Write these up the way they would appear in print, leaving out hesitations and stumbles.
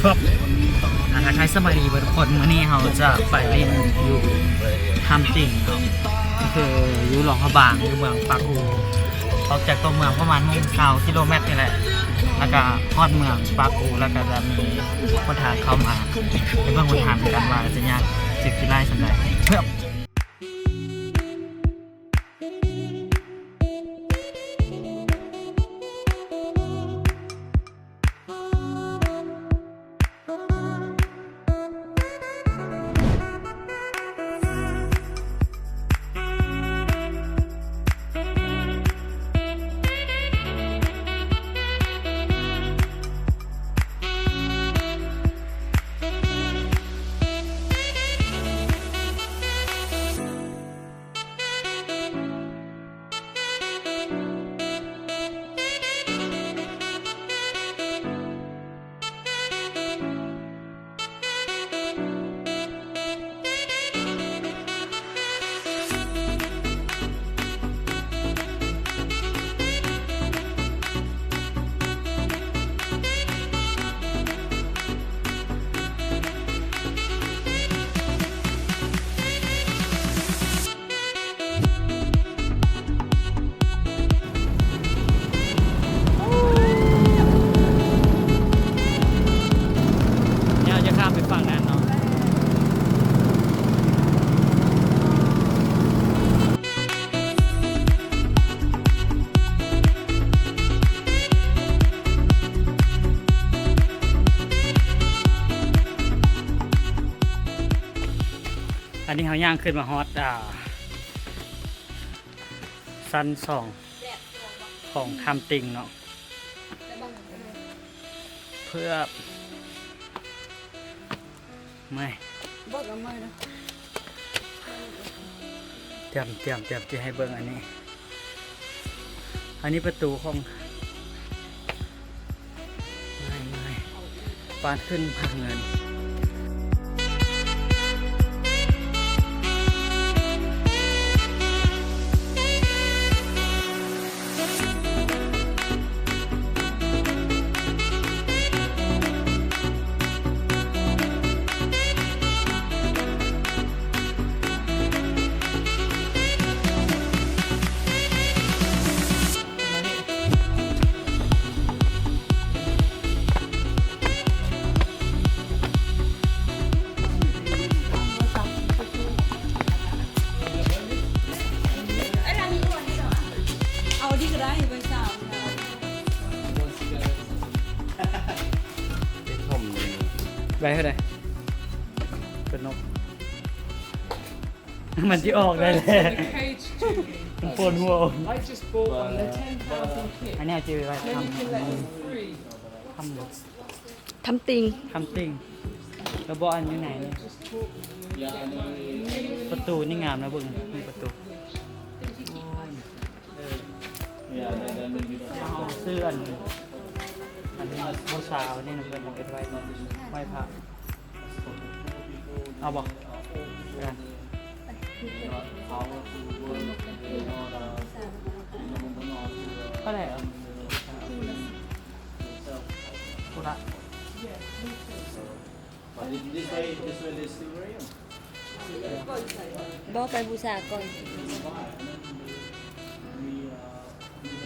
ครับทักทายสบายดีทุกคนวันนี้เราจะไปเล่นอยู่ทำติ่งเนาะคืออยู่หลวงพระบางอยู่เมืองปากอูออกจากตัวเมืองประมาณ1,000 กิโลเมตรนี่แหละแล้วก็ฮอดเมืองปากอูแล้วก็จะมีคนทางเข้ามาในเบื้องบนทางกันว่าจะยากจึกที่ไล่สันใดเพื่อไปฝั่งนั้นเนาะอันนี้เขาย่างขึ้นมาฮอตซัน2ของทำติ่งเนาะเพื่อไม่บอกกับไม่นะเตรียมจะให้เบิ่งอันนี้ประตูของไม่ปานขึ้นพังเงินไปเท่าไหร่เป็นนกมันจะออกได้เลยมันปวดหัวอันนี้จะไปทำติงแล้วบอกอันอยู่ไหนเนี่ยประตูนี่งามนะเบิ่งนี่ประตูเสื้ออันนี้โมซาวนี่นะเพื่อนเป็นไหว้พระเอาบอกกันก็ได้เหรอกูละบอกไปบูชาก่อน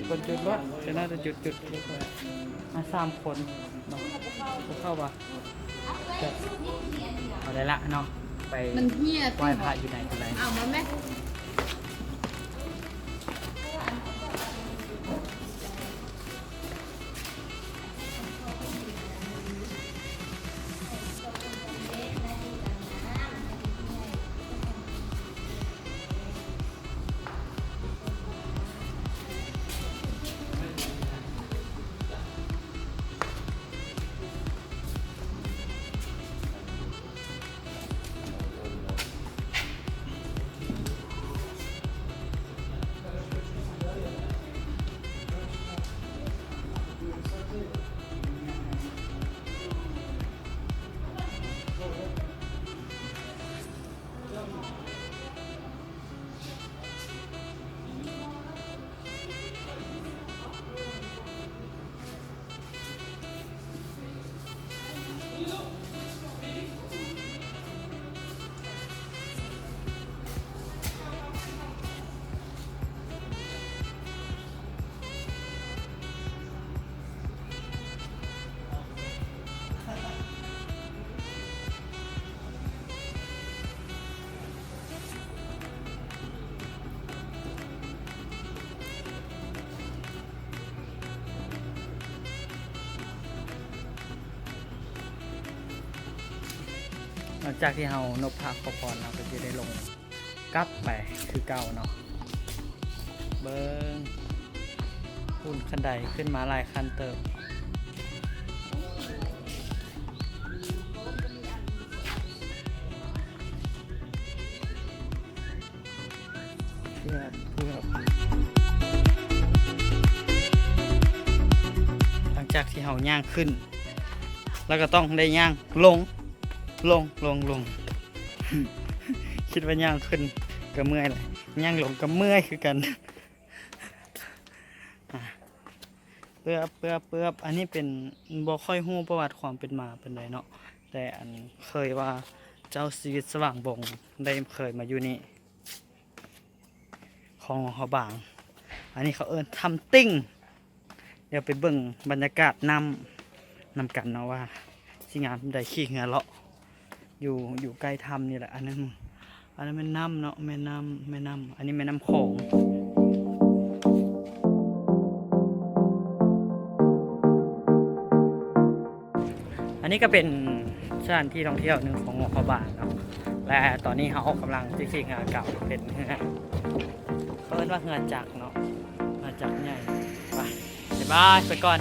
คนจุดว่าจะน่าจะจุดมา3 คนเนาะเข้าป่ะเอาได้ละเนาะไปไหว้พระอยู่ไหนกันเลยเอามาแม่ หลังจากที่เรานบพาขอพรเราก็จะได้ลงกลับไปคือเก่าเนาะเบิ้งหุ่นคันใดขึ้นมาหลายคันเติบเพื่อหลังจากที่เราย่างขึ้น แล้วก็ต้องได้ย่างลง คิดว่าย่างขึ้นก็เมื่อยเลยย่างลงก็เมื่อยคือกันเปื้อบอันนี้เป็นบ่ค่อยฮู้ประวัติความเป็นมาเป็นไรเนาะแต่อันเคยว่าเจ้าชีวิตสว่างบงได้เคยมาอยู่นี่ของหลวงพ่อบางอันนี้เขาเอิ้นทำติ้งเดี๋ยวไปเบิ่งบรรยากาศนำกันเนาะว่าสิงามได้ขี้เหงื่อเลาะอยู่ใกล้ถ้ำนี่แหละอันนั้นแม่น้ำเนาะแม่น้ำอันนี้แม่น้ำโขงอันนี้ก็เป็นสถานที่ท่องเที่ยวหนึ่งของหลวงพ่อบางเนาะและตอนนี้เขากำลังจะขี่เหงื่อเก่าเป็นเหงื่อเขาเรียกว่าเหงื่อจักรเนาะเหงื่อจักรใหญ่ไปบ๊ายบายไปก่อน